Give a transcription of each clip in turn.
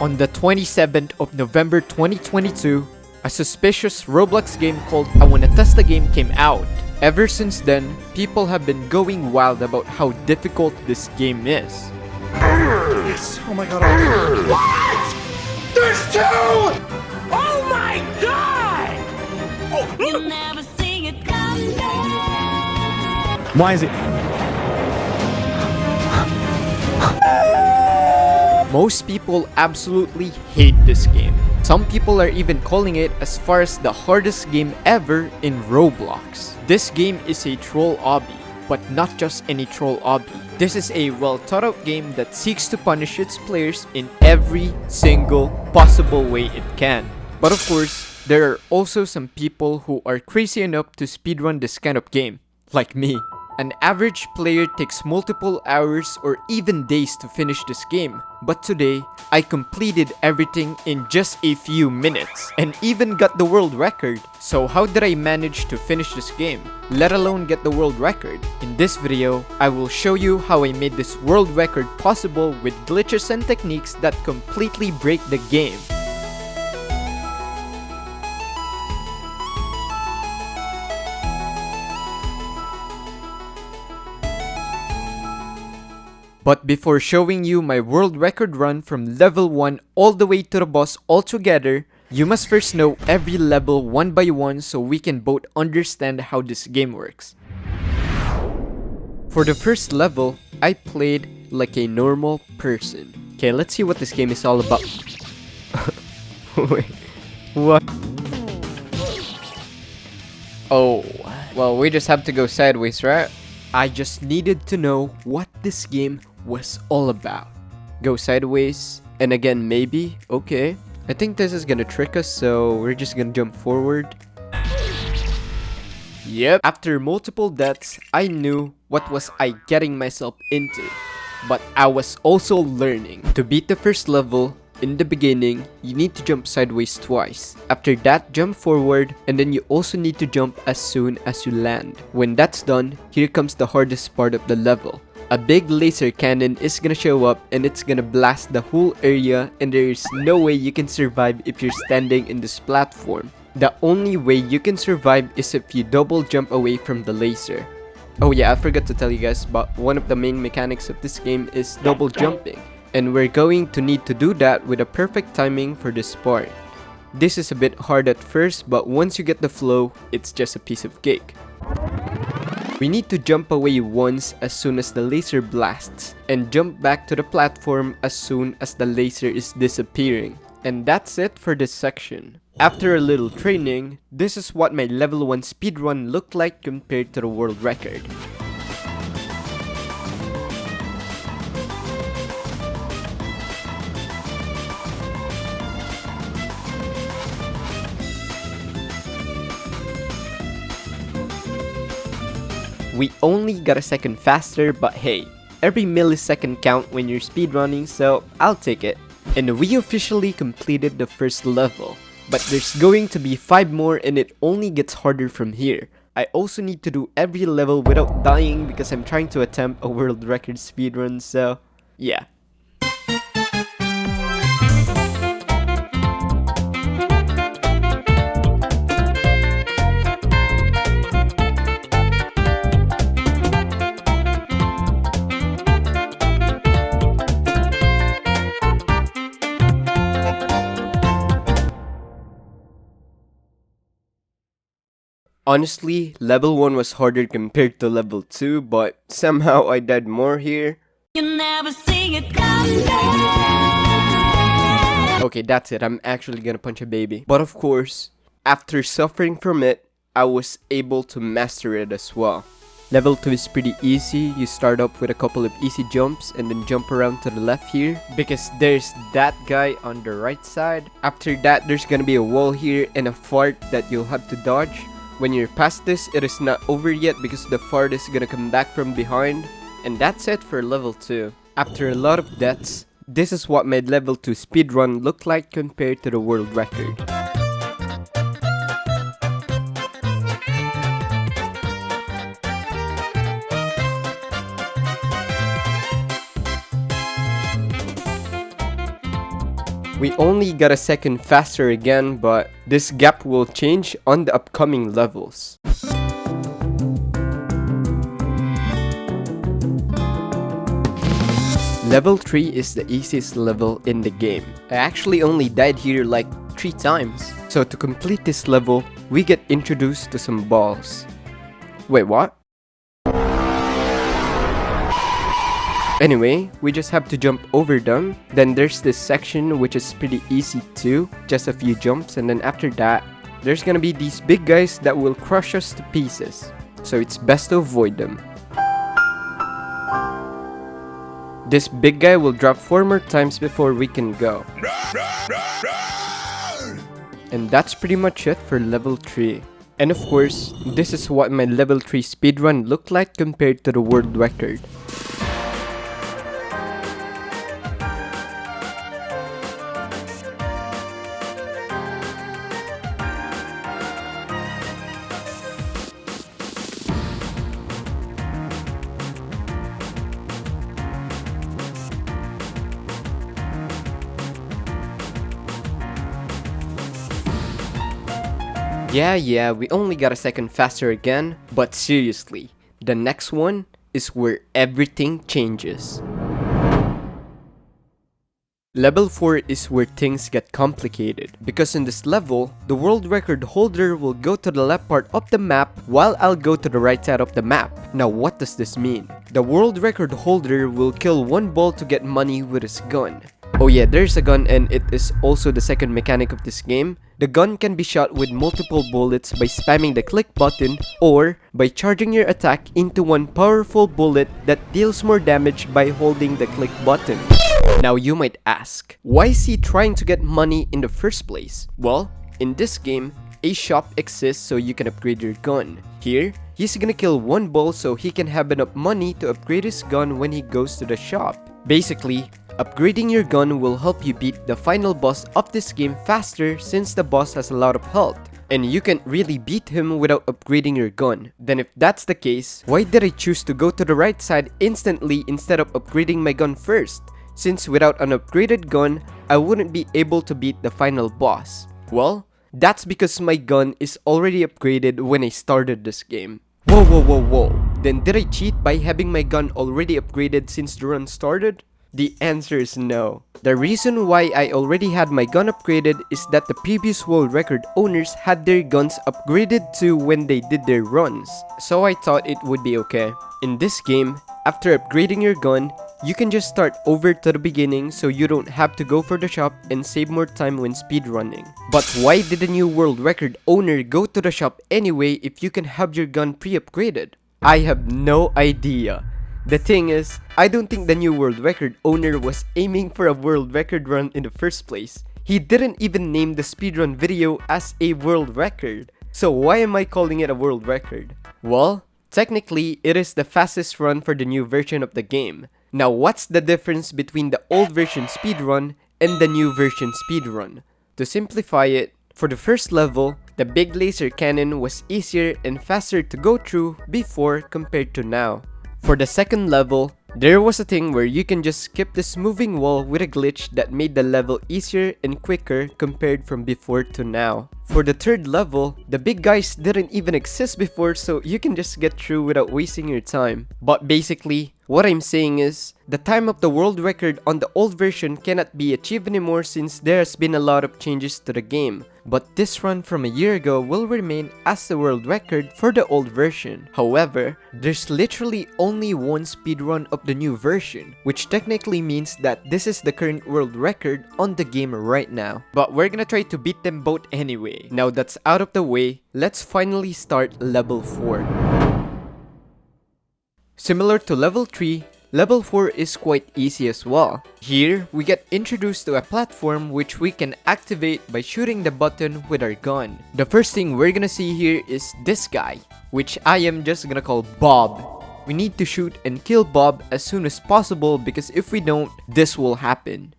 On the 27th of November 2022, a suspicious Roblox game called I Wanna Test the Game came out. Ever since then, people have been going wild about how difficult this game is. Yes. Oh my god. What? There's two! Oh my god! You'll never see it come down. Why is it? Most people absolutely hate this game. Some people are even calling it as far as the hardest game ever in Roblox. This game is a troll obby, but not just any troll obby. This is a well thought out game that seeks to punish its players in every single possible way it can. But of course, there are also some people who are crazy enough to speedrun this kind of game, like me. An average player takes multiple hours or even days to finish this game, but today, I completed everything in just a few minutes and even got the world record. So how did I manage to finish this game, let alone get the world record? In this video, I will show you how I made this world record possible with glitches and techniques that completely break the game. But before showing you my world record run from level 1 all the way to the boss altogether, you must first know every level one by one so we can both understand how this game works. For the first level, I played like a normal person. Okay, let's see what this game is all about. Wait, what? Oh, well, we just have to go sideways, right? I just needed to know what this game was all about. Go sideways, and again maybe, okay. I think this is gonna trick us, so we're just gonna jump forward. Yep. After multiple deaths, I knew what was I getting myself into. But I was also learning. To beat the first level, in the beginning, you need to jump sideways twice. After that, jump forward, and then you also need to jump as soon as you land. When that's done, here comes the hardest part of the level. A big laser cannon is gonna show up and it's gonna blast the whole area, and there is no way you can survive if you're standing in this platform. The only way you can survive is if you double jump away from the laser. Oh yeah, I forgot to tell you guys, but one of the main mechanics of this game is double jumping. And we're going to need to do that with a perfect timing for this part. This is a bit hard at first, but once you get the flow, it's just a piece of cake. We need to jump away once as soon as the laser blasts, and jump back to the platform as soon as the laser is disappearing. And that's it for this section. After a little training, this is what my level 1 speedrun looked like compared to the world record. We only got a second faster, but hey, every millisecond count when you're speedrunning, so I'll take it. And we officially completed the first level, but there's going to be 5 more and it only gets harder from here. I also need to do every level without dying because I'm trying to attempt a world record speedrun, so yeah. Honestly, level 1 was harder compared to level 2, but somehow I died more here. You'll never see it come down. Okay, that's it. I'm actually gonna punch a baby. But of course, after suffering from it, I was able to master it as well. Level 2 is pretty easy. You start up with a couple of easy jumps and then jump around to the left here because there's that guy on the right side. After that, there's gonna be a wall here and a fart that you'll have to dodge. When you're past this, it is not over yet because the fart is gonna come back from behind. And that's it for level 2. After a lot of deaths, this is what my level 2 speedrun looked like compared to the world record. We only got a second faster again, but this gap will change on the upcoming levels. Level 3 is the easiest level in the game. I actually only died here like 3 times. So to complete this level, we get introduced to some balls. Wait, what? Anyway, we just have to jump over them. Then there's this section which is pretty easy too. Just a few jumps, and then after that, there's gonna be these big guys that will crush us to pieces. So it's best to avoid them. This big guy will drop 4 more times before we can go. And that's pretty much it for level 3. And of course, this is what my level 3 speedrun looked like compared to the world record. Yeah, we only got a second faster again, but seriously, the next one is where everything changes. Level 4 is where things get complicated, because in this level, the world record holder will go to the left part of the map while I'll go to the right side of the map. Now what does this mean? The world record holder will kill 1 ball to get money with his gun. Oh yeah, there's a gun, and it is also the second mechanic of this game. The gun can be shot with multiple bullets by spamming the click button or by charging your attack into one powerful bullet that deals more damage by holding the click button. Now you might ask, why is he trying to get money in the first place? Well, in this game, a shop exists so you can upgrade your gun. Here, he's gonna kill 1 ball so he can have enough money to upgrade his gun when he goes to the shop. Basically, upgrading your gun will help you beat the final boss of this game faster since the boss has a lot of health. And you can't really beat him without upgrading your gun. Then if that's the case, why did I choose to go to the right side instantly instead of upgrading my gun first? Since without an upgraded gun, I wouldn't be able to beat the final boss. Well, that's because my gun is already upgraded when I started this game. Whoa. Then did I cheat by having my gun already upgraded since the run started? The answer is no. The reason why I already had my gun upgraded is that the previous world record owners had their guns upgraded too when they did their runs, so I thought it would be okay. In this game, after upgrading your gun, you can just start over to the beginning so you don't have to go for the shop and save more time when speedrunning. But why did the new world record owner go to the shop anyway if you can have your gun pre-upgraded? I have no idea. The thing is, I don't think the new world record owner was aiming for a world record run in the first place. He didn't even name the speedrun video as a world record. So why am I calling it a world record? Well, technically, it is the fastest run for the new version of the game. Now what's the difference between the old version speedrun and the new version speedrun? To simplify it, for the first level, the big laser cannon was easier and faster to go through before compared to now. For the second level, there was a thing where you can just skip this moving wall with a glitch that made the level easier and quicker compared from before to now. For the third level, the big guys didn't even exist before, so you can just get through without wasting your time. But basically, what I'm saying is, the time of the world record on the old version cannot be achieved anymore since there has been a lot of changes to the game. But this run from a year ago will remain as the world record for the old version. However, there's literally only one speedrun of the new version, which technically means that this is the current world record on the game right now. But we're gonna try to beat them both anyway. Now that's out of the way, let's finally start level 4. Similar to level 3, level 4 is quite easy as well. Here, we get introduced to a platform which we can activate by shooting the button with our gun. The first thing we're gonna see here is this guy, which I am just gonna call Bob. We need to shoot and kill Bob as soon as possible because if we don't, this will happen.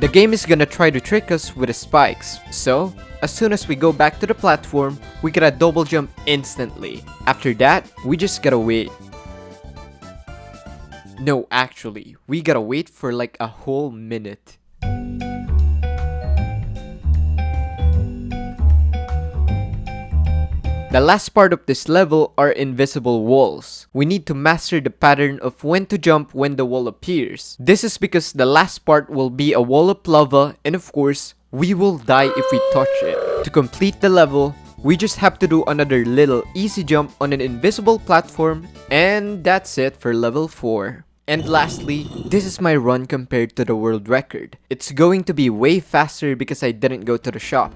The game is gonna try to trick us with the spikes, so as soon as we go back to the platform, we gotta double jump instantly. After that, we just gotta wait. No, actually, we gotta wait for like a whole minute. The last part of this level are invisible walls. We need to master the pattern of when to jump when the wall appears. This is because the last part will be a wall of lava, and of course, we will die if we touch it. To complete the level, we just have to do another little easy jump on an invisible platform, and that's it for level 4. And lastly, this is my run compared to the world record. It's going to be way faster because I didn't go to the shop.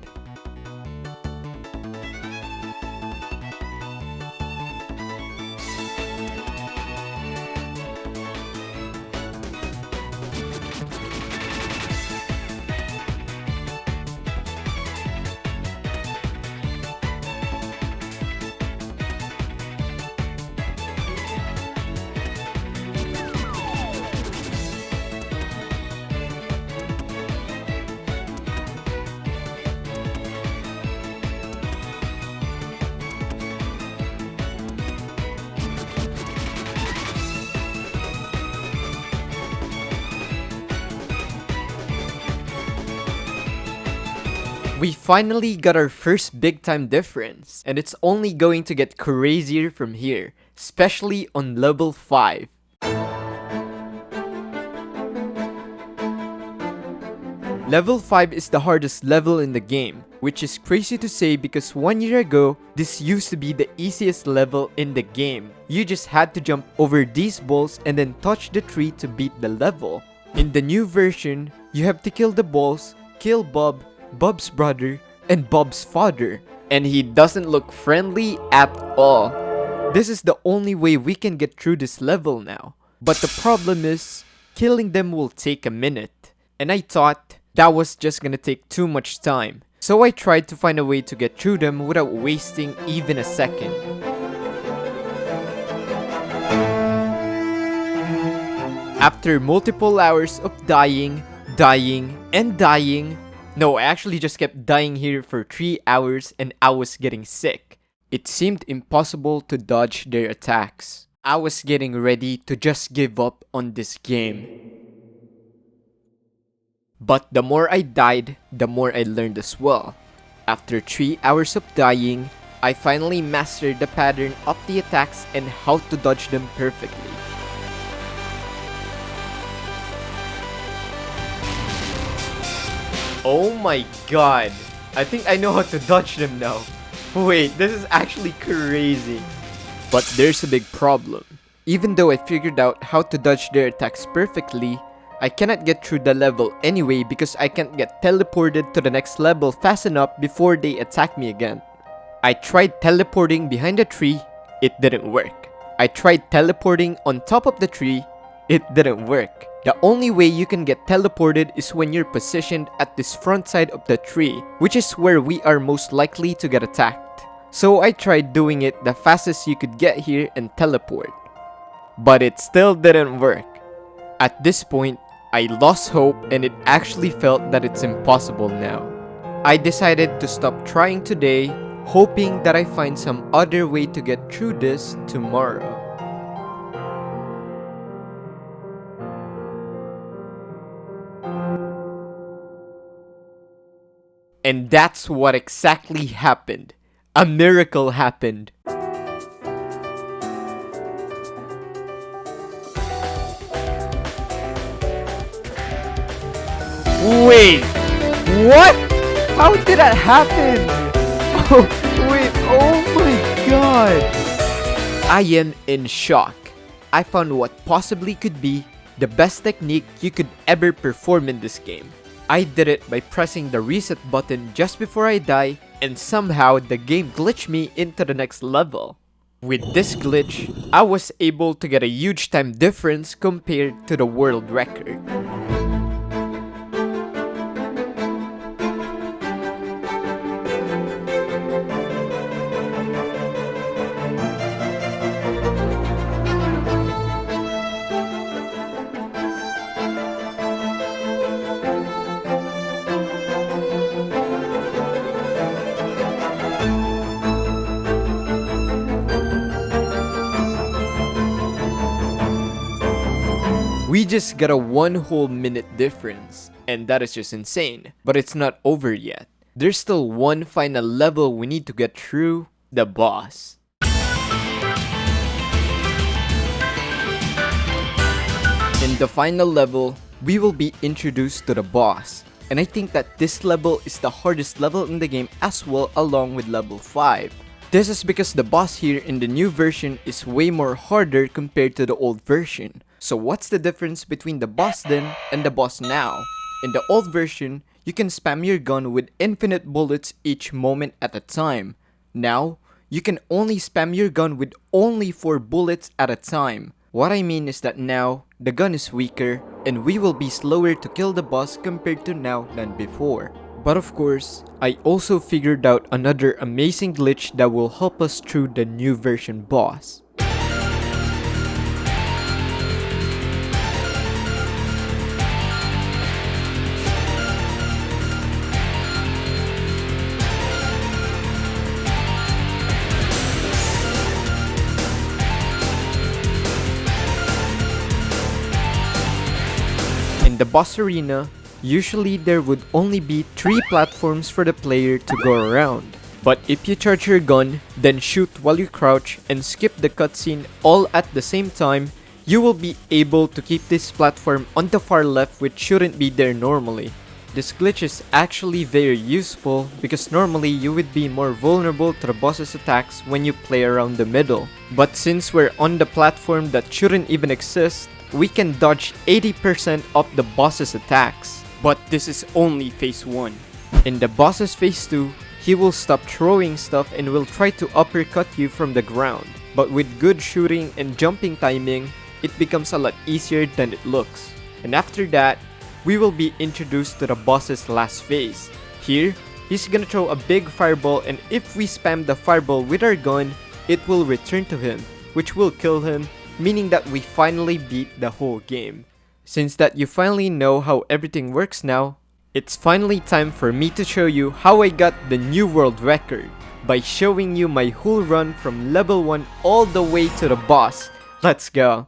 We finally got our first big time difference, and it's only going to get crazier from here, especially on level 5. Level 5 is the hardest level in the game, which is crazy to say because 1 year ago, this used to be the easiest level in the game. You just had to jump over these balls and then touch the tree to beat the level. In the new version, you have to kill the balls, kill Bob, Bob's brother, and Bob's father. And he doesn't look friendly at all. This is the only way we can get through this level now. But the problem is, killing them will take a minute. And I thought that was just gonna take too much time. So I tried to find a way to get through them without wasting even a second. After multiple hours of dying, and dying, no, I actually just kept dying here for 3 hours and I was getting sick. It seemed impossible to dodge their attacks. I was getting ready to just give up on this game. But the more I died, the more I learned as well. After 3 hours of dying, I finally mastered the pattern of the attacks and how to dodge them perfectly. Oh my god, I think I know how to dodge them now. Wait, this is actually crazy. But there's a big problem. Even though I figured out how to dodge their attacks perfectly, I cannot get through the level anyway because I can't get teleported to the next level fast enough before they attack me again. I tried teleporting behind a tree, it didn't work. I tried teleporting on top of the tree, it didn't work. The only way you can get teleported is when you're positioned at this front side of the tree, which is where we are most likely to get attacked. So I tried doing it the fastest you could get here and teleport. But it still didn't work. At this point, I lost hope and it actually felt that it's impossible now. I decided to stop trying today, hoping that I find some other way to get through this tomorrow. And that's what exactly happened. A miracle happened. Wait, what? How did that happen? Oh, wait, oh my god. I am in shock. I found what possibly could be the best technique you could ever perform in this game. I did it by pressing the reset button just before I die, and somehow the game glitched me into the next level. With this glitch, I was able to get a huge time difference compared to the world record. We just got a 1 whole minute difference, and that is just insane. But it's not over yet. There's still one final level we need to get through, the boss. In the final level, we will be introduced to the boss. And I think that this level is the hardest level in the game as well, along with level 5. This is because the boss here in the new version is way more harder compared to the old version. So what's the difference between the boss then and the boss now? In the old version, you can spam your gun with infinite bullets each moment at a time. Now, you can only spam your gun with only 4 bullets at a time. What I mean is that now, the gun is weaker, and we will be slower to kill the boss compared to now than before. But of course, I also figured out another amazing glitch that will help us through the new version boss. In the boss arena, usually there would only be 3 platforms for the player to go around. But if you charge your gun, then shoot while you crouch and skip the cutscene all at the same time, you will be able to keep this platform on the far left, which shouldn't be there normally. This glitch is actually very useful because normally you would be more vulnerable to the boss's attacks when you play around the middle. But since we're on the platform that shouldn't even exist, we can dodge 80% of the boss's attacks. But this is only phase 1. In the boss's phase 2, he will stop throwing stuff and will try to uppercut you from the ground. But with good shooting and jumping timing, it becomes a lot easier than it looks. And after that, we will be introduced to the boss's last phase. Here, he's gonna throw a big fireball, and if we spam the fireball with our gun, it will return to him, which will kill him, meaning that we finally beat the whole game. Since that you finally know how everything works now, it's finally time for me to show you how I got the new world record by showing you my whole run from level 1 all the way to the boss. Let's go!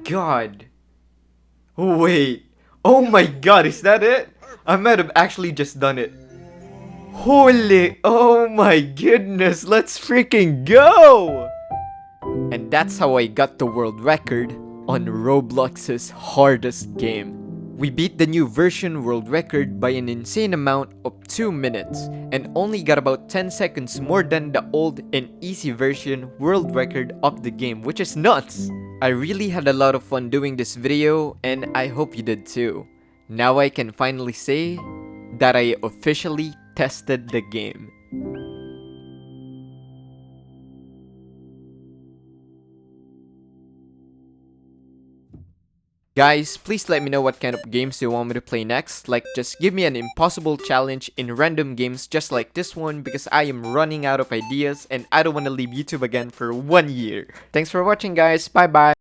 god. Wait. Oh my god, is that it? I might have actually just done it. Holy, oh my goodness, let's freaking go! And that's how I got the world record on Roblox's hardest game. We beat the new version world record by an insane amount of 2 minutes and only got about 10 seconds more than the old and easy version world record of the game, which is nuts! I really had a lot of fun doing this video and I hope you did too. Now I can finally say that I officially tested the game. Guys, please let me know what kind of games you want me to play next. Like, just give me an impossible challenge in random games just like this one because I am running out of ideas and I don't want to leave YouTube again for 1 year. Thanks for watching, guys. Bye bye.